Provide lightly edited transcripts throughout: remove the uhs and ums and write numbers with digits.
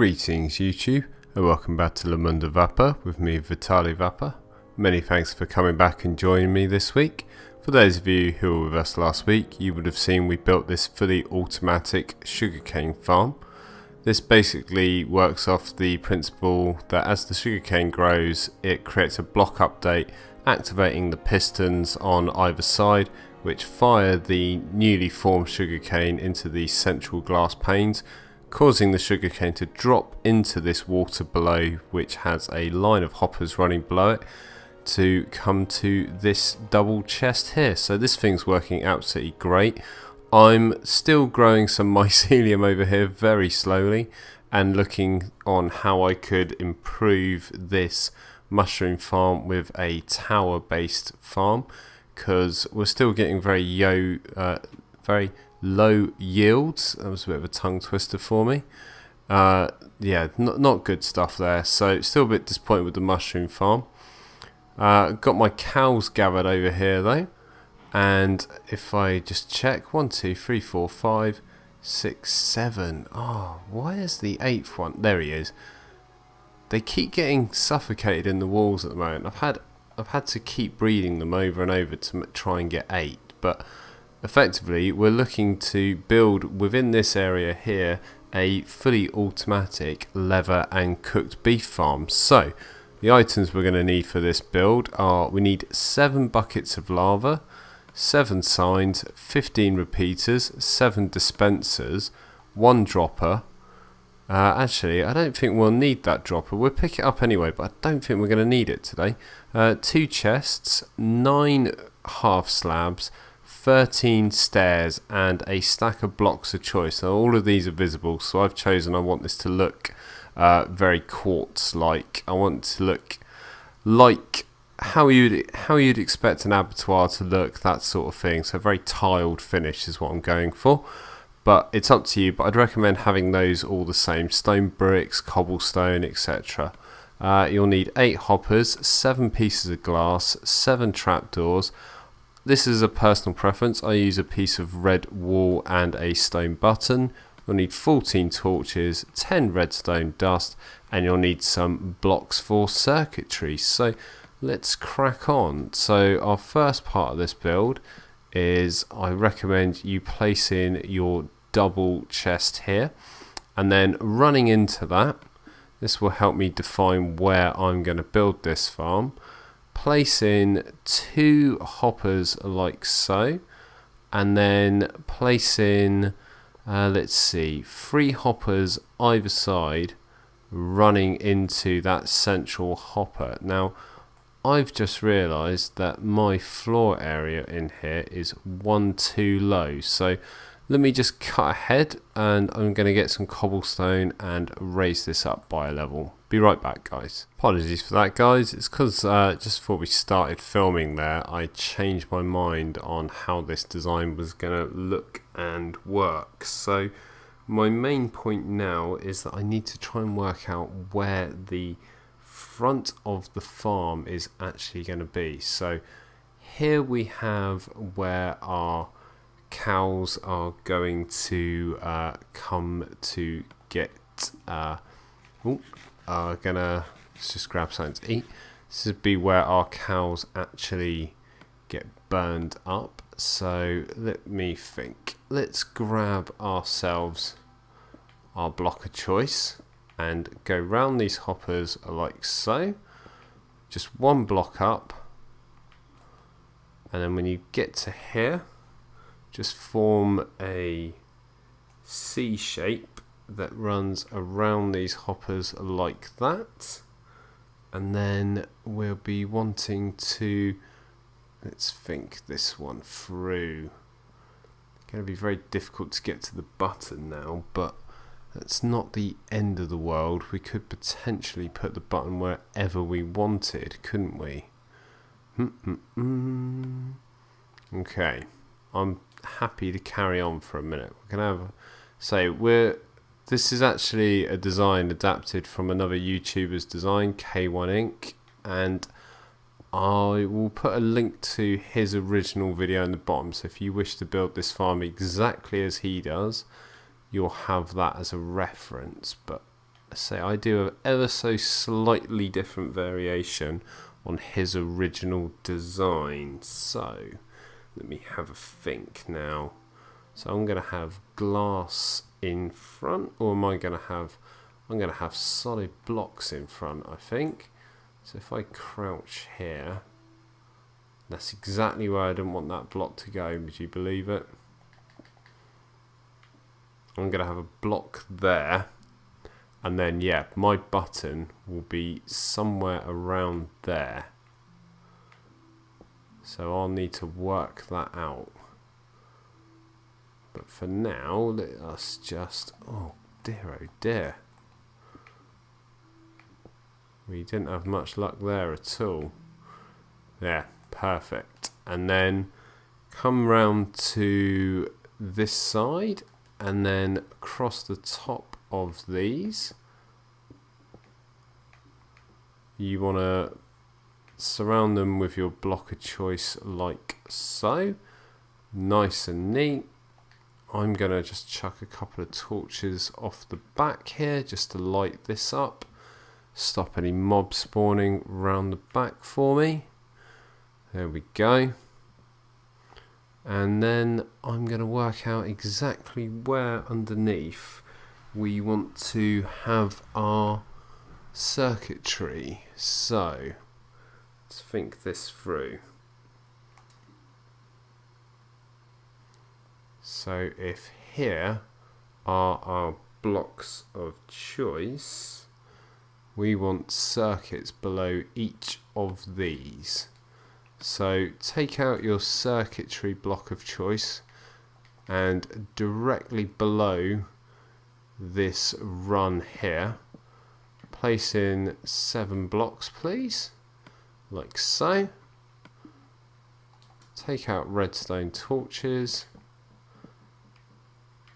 Greetings YouTube, and welcome back to Le.Monde.Du.VAPEUR with me, Vitaly Vapour. Many thanks for coming back and joining me this week. For those of you who were with us last week, you would have seen we built this fully automatic sugarcane farm. This basically works off the principle that as the sugarcane grows, it creates a block update, activating the pistons on either side, which fire the newly formed sugarcane into these central glass panes, causing the sugarcane to drop into this water below, which has a line of hoppers running below it to come to this double chest here. So this thing's working absolutely great. I'm still growing some mycelium over here very slowly and looking on how I could improve this mushroom farm with a tower based farm, because we're still getting very low yields. That was a bit of a tongue twister for me. Yeah, not good stuff there. So still a bit disappointed with the mushroom farm. Got my cows gathered over here though, and if I just check, 1, 2, 3, 4, 5, 6, 7. Oh, why is the 8th one? There he is. They keep getting suffocated in the walls at the moment. I've had to keep breeding them over and over to try and get 8, but effectively we're looking to build within this area here a fully automatic leather and cooked beef farm. So the items we're going to need for this build are, we need 7 buckets of lava, 7 signs, 15 repeaters, 7 dispensers, 1 dropper. Actually, I don't think we'll need that dropper. We'll pick it up anyway, but I don't think we're going to need it today. 2 chests, 9 half slabs, 13 stairs, and a stack of blocks of choice. Now all of these are visible, so I've chosen, I want this to look very quartz-like. I want it to look like how you'd expect an abattoir to look, that sort of thing. So very tiled finish is what I'm going for. But it's up to you, but I'd recommend having those all the same. Stone bricks, cobblestone, etc. You'll need 8 hoppers, 7 pieces of glass, 7 trapdoors. This is a personal preference. I use a piece of red wool and a stone button. You'll need 14 torches, 10 redstone dust, and you'll need some blocks for circuitry. So let's crack on. So our first part of this build is, I recommend you place in your double chest here, and then running into that, this will help me define where I'm going to build this farm. Place in 2 hoppers like so, and then place in let's see, 3 hoppers either side running into that central hopper. Now I've just realised that my floor area in here is 1 too low, so let me just cut ahead and I'm going to get some cobblestone and raise this up by a level. Be right back, guys. Apologies for that, guys. It's because just before we started filming there, I changed my mind on how this design was going to look and work. So my main point now is that I need to try and work out where the front of the farm is actually going to be. So here we have where our cows are going to come to get let's just grab something to eat. This would be where our cows actually get burned up. So let me think. Let's grab ourselves our block of choice and go round these hoppers like so. Just 1 block up, and then when you get to here, just form a C shape that runs around these hoppers like that, and then we'll be wanting to, let's think this one through. It's going to be very difficult to get to the button now, but that's not the end of the world. We could potentially put the button wherever we wanted, couldn't we? Okay, I'm happy to carry on for a minute. We're gonna have this is actually a design adapted from another YouTuber's design, K1 Inc, and I will put a link to his original video in the bottom, so if you wish to build this farm exactly as he does, you'll have that as a reference. But say I do an ever so slightly different variation on his original design. So let me have a think now. So I'm going to have glass in front, or am I going to have, I'm going to have solid blocks in front, I think. So if I crouch here, that's exactly where I didn't want that block to go, would you believe it? I'm going to have a block there, and then yeah, my button will be somewhere around there. So I'll need to work that out. But for now, let us just, oh dear. We didn't have much luck there at all. Yeah, perfect. And then come round to this side and then across the top of these. You want to surround them with your block of choice like so. Nice and neat. I'm going to just chuck a couple of torches off the back here just to light this up. Stop any mob spawning around the back for me. There we go. And then I'm going to work out exactly where underneath we want to have our circuitry. So let's think this through. So if here are our blocks of choice, we want circuits below each of these. So take out your circuitry block of choice, and directly below this run here, place in 7 blocks please, like so. Take out redstone torches.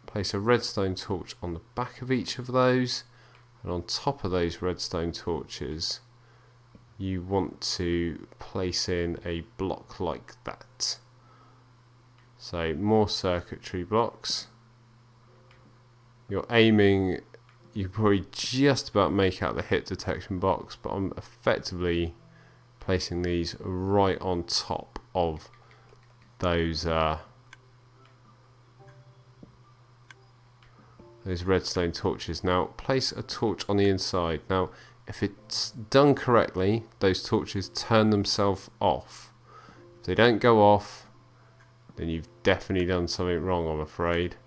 Place a redstone torch on the back of each of those, and on top of those redstone torches you want to place in a block like that. So more circuitry blocks. You're aiming, you probably just about make out the hit detection box, but I'm effectively placing these right on top of those redstone torches. Now place a torch on the inside. Now if it's done correctly, those torches turn themselves off. If they don't go off, then you've definitely done something wrong, I'm afraid.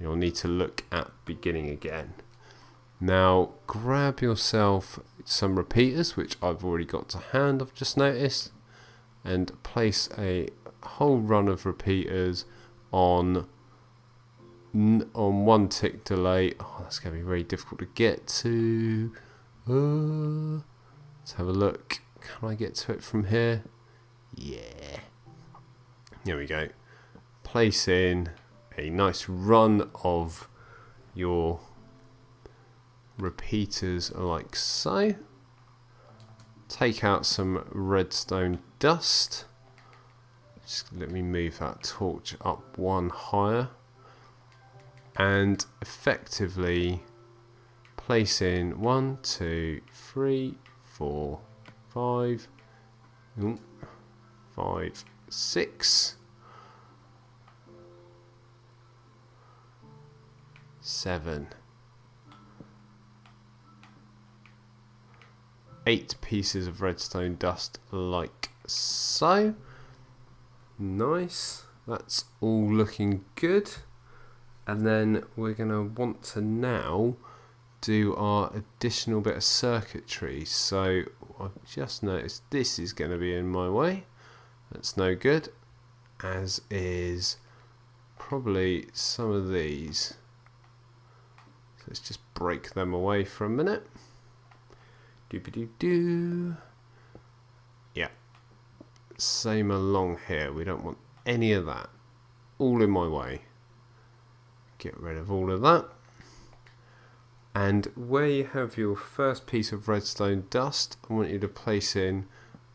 You'll need to look at beginning again. Now grab yourself some repeaters, which I've already got to hand, I've just noticed, and place a whole run of repeaters on one tick delay. Oh, that's going to be very difficult to get to. Let's have a look. Can I get to it from here? Yeah. There we go. Place in a nice run of your repeaters like so. Take out some redstone dust. Just let me move that torch up one higher. And effectively place in 1, 2, 3, 4, 5, 5, 6, 7, 8 pieces of redstone dust like so. Nice, that's all looking good. And then we're going to want to now do our additional bit of circuitry. So I've just noticed this is going to be in my way. That's no good, as is probably some of these. So let's just break them away for a minute. Doobie-doo-doo. Yeah, same along here. We don't want any of that. All in my way. Get rid of all of that. And where you have your first piece of redstone dust, I want you to place in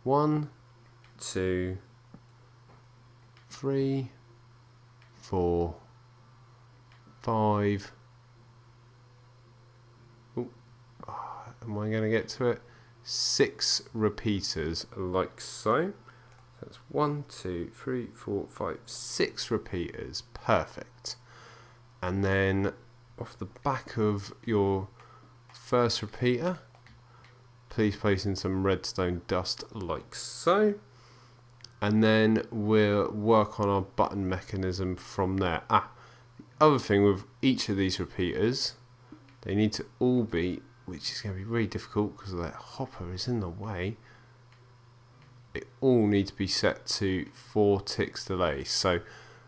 1, 2, 3, 4, 5, am I going to get to it? 6 repeaters, like so. That's 1, 2, 3, 4, 5, 6 repeaters. Perfect. And then off the back of your first repeater, please place in some redstone dust, like so. And then we'll work on our button mechanism from there. The other thing with each of these repeaters, they need to all be, which is going to be really difficult because that hopper is in the way. They all need to be set to 4 ticks delay. So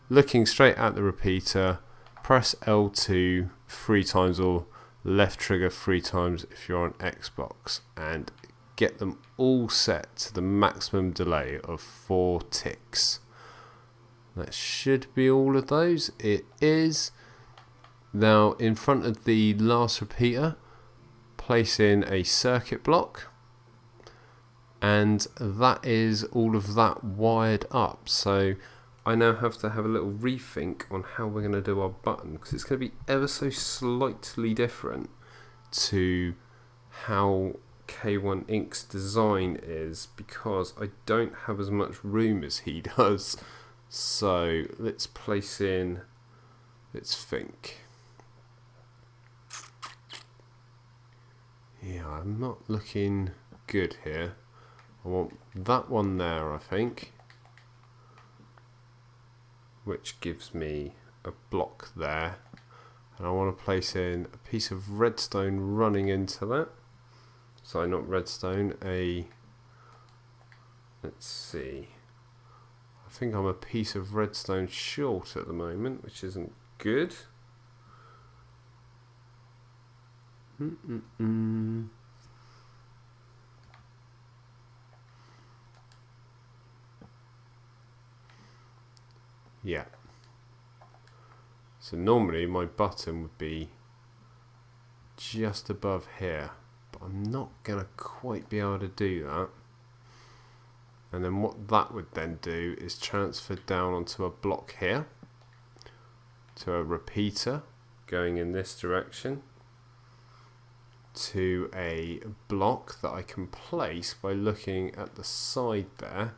looking straight at the repeater, press L2 3 times or left trigger 3 times if you're on Xbox, and get them all set to the maximum delay of 4 ticks. That should be all of those. It is. Now in front of the last repeater, place in a circuit block, and that is all of that wired up. So I now have to have a little rethink on how we're going to do our button, because it's going to be ever so slightly different to how K1 Ink's design is, because I don't have as much room as he does. So let's place in, let's think. Yeah, I'm not looking good here. I want that one there, I think, which gives me a block there, and I want to place in a piece of redstone running into that. So not redstone, let's see, I think I'm a piece of redstone short at the moment, which isn't good. Yeah. So normally my button would be just above here, but I'm not going to quite be able to do that. And then what that would then do is transfer down onto a block here, to a repeater going in this direction, to a block that I can place by looking at the side there,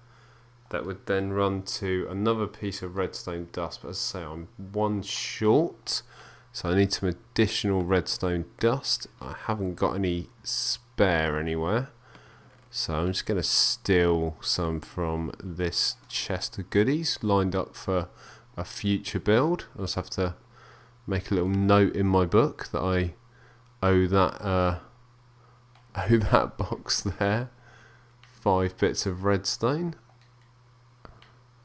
that would then run to another piece of redstone dust. But as I say, I'm one short, so I need some additional redstone dust. I haven't got any spare anywhere, so I'm just going to steal some from this chest of goodies lined up for a future build. I just have to make a little note in my book that I owe that box there 5 bits of redstone.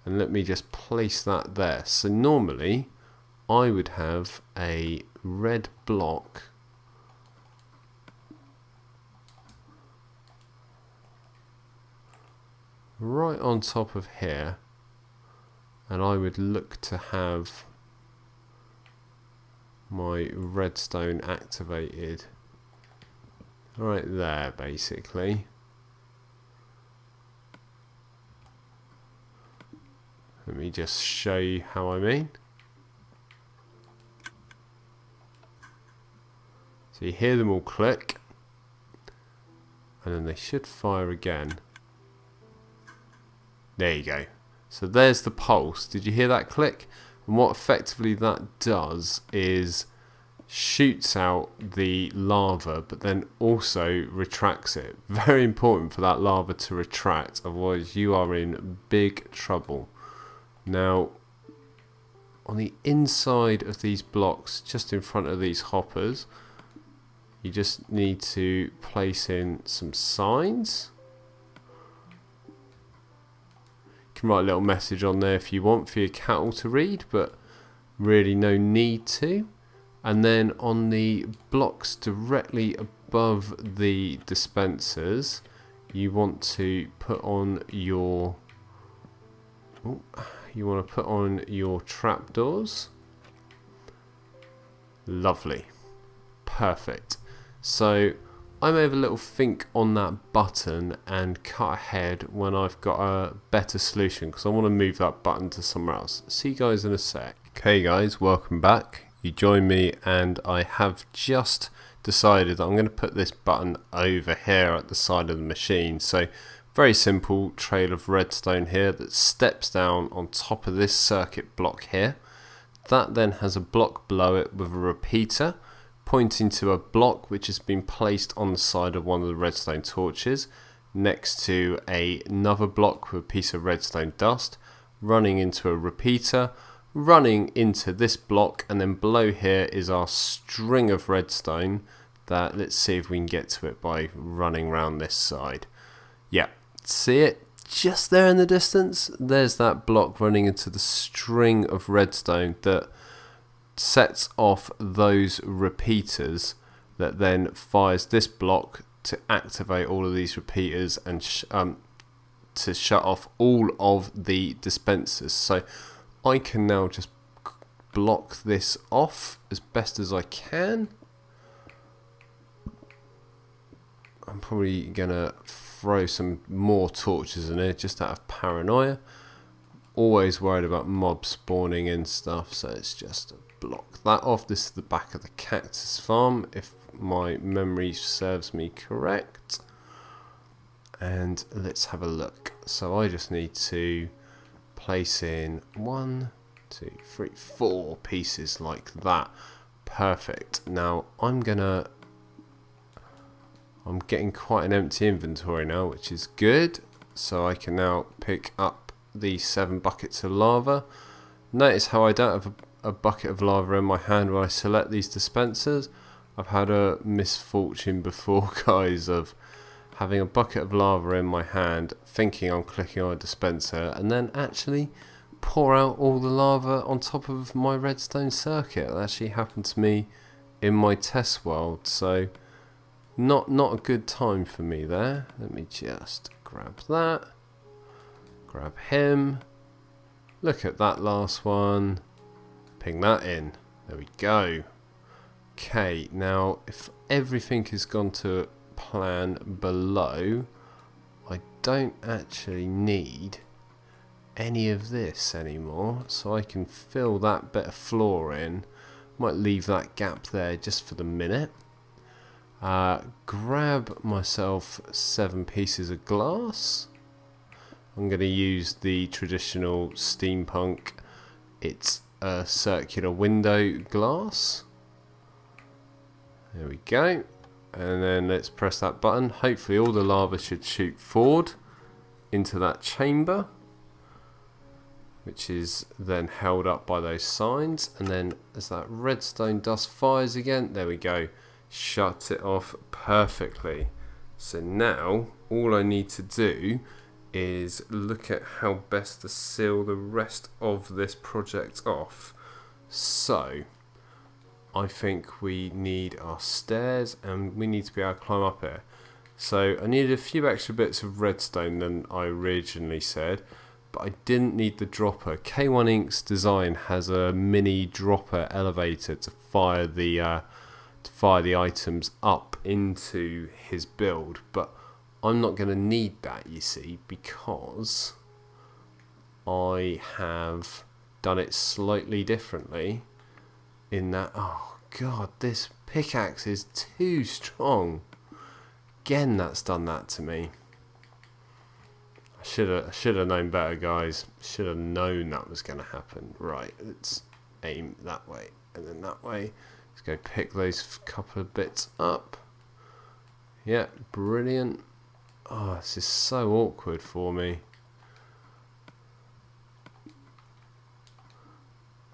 And let me just place that there. So normally I would have a red block right on top of here, and I would look to have my redstone activated right there, basically. Let me just show you how I mean. So you hear them all click, and then they should fire again. There you go. So there's the pulse. Did you hear that click? And what effectively that does is shoots out the lava, but then also retracts it. Very important for that lava to retract, otherwise you are in big trouble. Now, on the inside of these blocks, just in front of these hoppers, you just need to place in some signs. You can write a little message on there if you want for your cattle to read, but really no need to. And then on the blocks directly above the dispensers, you want to put on your trapdoors. Lovely. Perfect. So I may have a little think on that button and cut ahead when I've got a better solution, because I want to move that button to somewhere else. See you guys in a sec. Okay guys, welcome back. You join me, and I have just decided that I'm going to put this button over here at the side of the machine. So very simple trail of redstone here that steps down on top of this circuit block here. That then has a block below it with a repeater pointing to a block which has been placed on the side of one of the redstone torches next to another block with a piece of redstone dust, running into a repeater, running into this block, and then below here is our string of redstone that, let's see if we can get to it by running around this side. Yeah, see it? Just there in the distance, there's that block running into the string of redstone that sets off those repeaters that then fires this block to activate all of these repeaters and to shut off all of the dispensers. So I can now just block this off as best as I can. I'm probably gonna throw some more torches in here just out of paranoia. Always worried about mobs spawning and stuff, so it's just block that off. This is the back of the cactus farm, if my memory serves me correct. And let's have a look. So I just need to place in 1, 2, 3, 4 pieces like that. Perfect. Now I'm getting quite an empty inventory now, which is good. So I can now pick up these 7 buckets of lava. Notice how I don't have a bucket of lava in my hand when I select these dispensers. I've had a misfortune before, guys, of having a bucket of lava in my hand, thinking I'm clicking on a dispenser, and then actually pour out all the lava on top of my redstone circuit. That actually happened to me in my test world, so not a good time for me there. Let me just grab that, grab him, look at that last one, ping that in, there we go. Okay, now if everything has gone to plan below, I don't actually need any of this anymore, so I can fill that bit of floor in. Might leave that gap there just for the minute. Grab myself 7 pieces of glass. I'm going to use the traditional Steampunk. It's a circular window glass. There we go. And then let's press that button. Hopefully all the lava should shoot forward into that chamber, which is then held up by those signs. And then as that redstone dust fires again, there we go, shuts it off perfectly. So now all I need to do is look at how best to seal the rest of this project off. So I think we need our stairs and we need to be able to climb up here. So I needed a few extra bits of redstone than I originally said, but I didn't need the dropper. K1 Ink's design has a mini dropper elevator to fire the items up into his build, but I'm not going to need that, you see, because I have done it slightly differently. In that, oh god, this pickaxe is too strong. Again, that's done that to me. I should have known better, guys. Should have known that was going to happen. Right, let's aim that way and then that way. Let's go pick those couple of bits up. Yeah, brilliant. Oh, this is so awkward for me.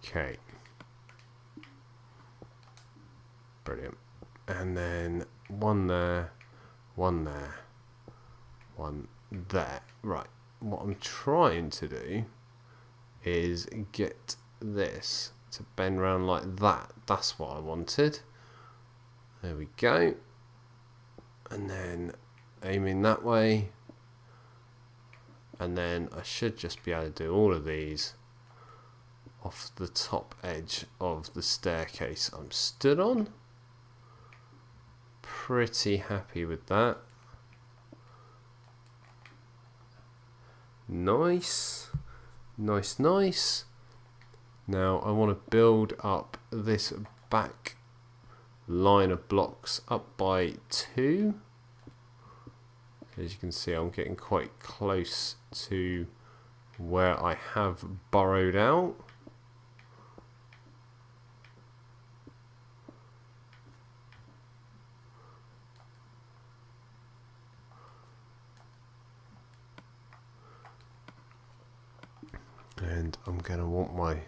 Okay. Brilliant. And then one there, one there, one there. Right, what I'm trying to do is get this to bend around like that. That's what I wanted. There we go. And then aiming that way. And then I should just be able to do all of these off the top edge of the staircase I'm stood on. Pretty happy with that. Nice. Nice, nice. Now I want to build up this back line of blocks up by 2. As you can see, I'm getting quite close to where I have burrowed out. And I'm going to want my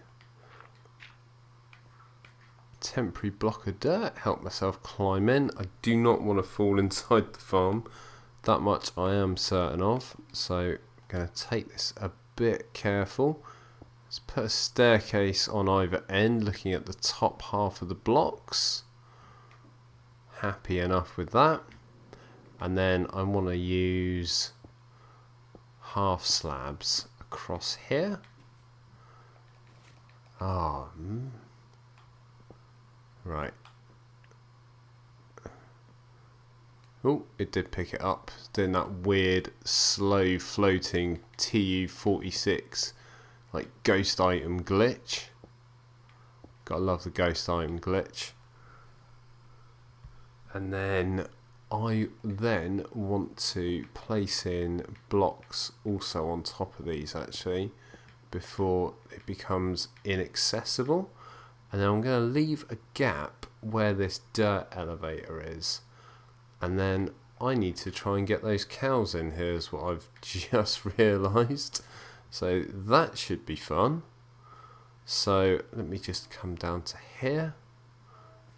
temporary block of dirt, help myself climb in. I do not want to fall inside the farm, that much I am certain of, so I'm going to take this a bit careful. Let's put a staircase on either end looking at the top half of the blocks. Happy enough with that. And then I want to use half slabs across here. Right. Oh, it did pick it up. It's doing that weird, slow floating TU46 like ghost item glitch. Gotta love the ghost item glitch. And then I want to place in blocks also on top of these actually, before it becomes inaccessible. And then I'm going to leave a gap where this dirt elevator is, and then I need to try and get those cows in here is what I've just realised, so that should be fun. So let me just come down to here.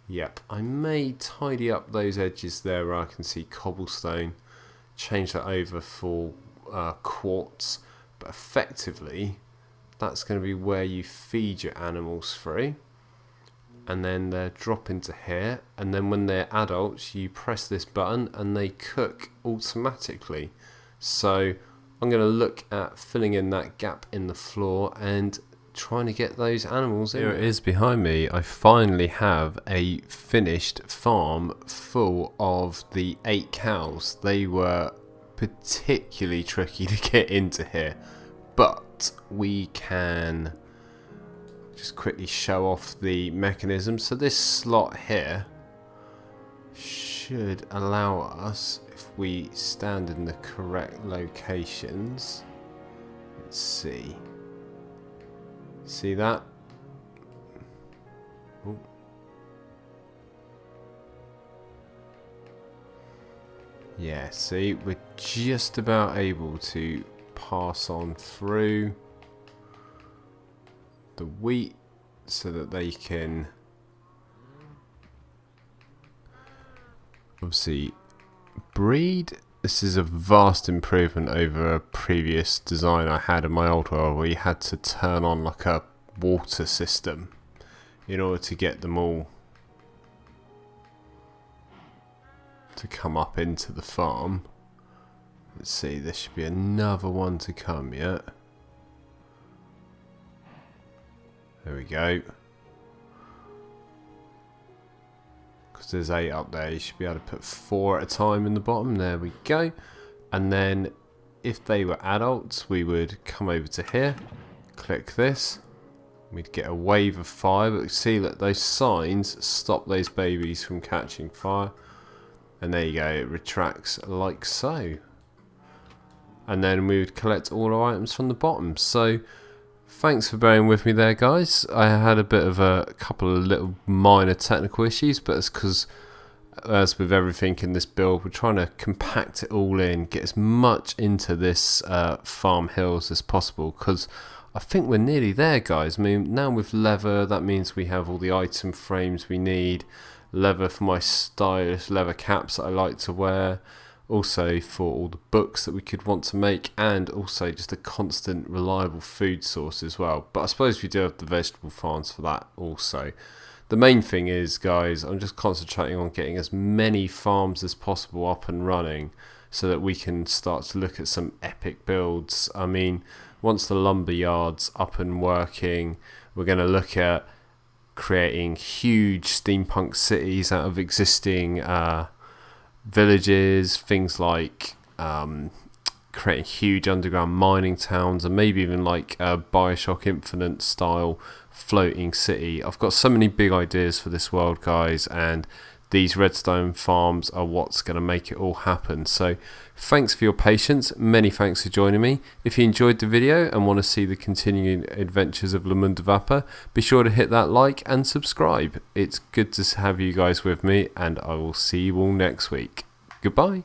Yep, I may tidy up those edges there where I can see cobblestone, change that over for quartz, but effectively that's going to be where you feed your animals through, and then they drop into here, and then when they're adults you press this button and they cook automatically. So I'm going to look at filling in that gap in the floor and trying to get those animals in. Here it is behind me. I finally have a finished farm full of the 8 cows. They were particularly tricky to get into here, but we can just quickly show off the mechanism. So this slot here should allow us, if we stand in the correct locations, let's see that? Ooh. Yeah, see, we're just about able to pass on through the wheat so that they can obviously breed. This is a vast improvement over a previous design I had in my old world where you had to turn on like a water system in order to get them all to come up into the farm. Let's see, there should be another one to come yet. There we go. Because there's 8 up there, you should be able to put 4 at a time in the bottom. There we go. And then if they were adults, we would come over to here, click this, we'd get a wave of fire. But see that those signs stop those babies from catching fire. And there you go, it retracts like so. And then we would collect all our items from the bottom. So thanks for bearing with me there, guys. I had a bit of a couple of little minor technical issues, but it's because, as with everything in this build, we're trying to compact it all in, get as much into this farm hills as possible, because I think we're nearly there, guys. I mean, now with leather, that means we have all the item frames we need. Leather for my stylish leather caps that I like to wear. Also for all the books that we could want to make, and also just a constant reliable food source as well. But I suppose we do have the vegetable farms for that also. The main thing is, guys, I'm just concentrating on getting as many farms as possible up and running so that we can start to look at some epic builds. I mean, once the lumber yard's up and working, we're going to look at creating huge steampunk cities out of existing villages, things like creating huge underground mining towns, and maybe even like a Bioshock Infinite style floating city. I've got so many big ideas for this world, guys, and these redstone farms are what's going to make it all happen. So thanks for your patience, many thanks for joining me. If you enjoyed the video and want to see the continuing adventures of Le.Monde.Du.VAPEUR, be sure to hit that like and subscribe. It's good to have you guys with me, and I will see you all next week. Goodbye.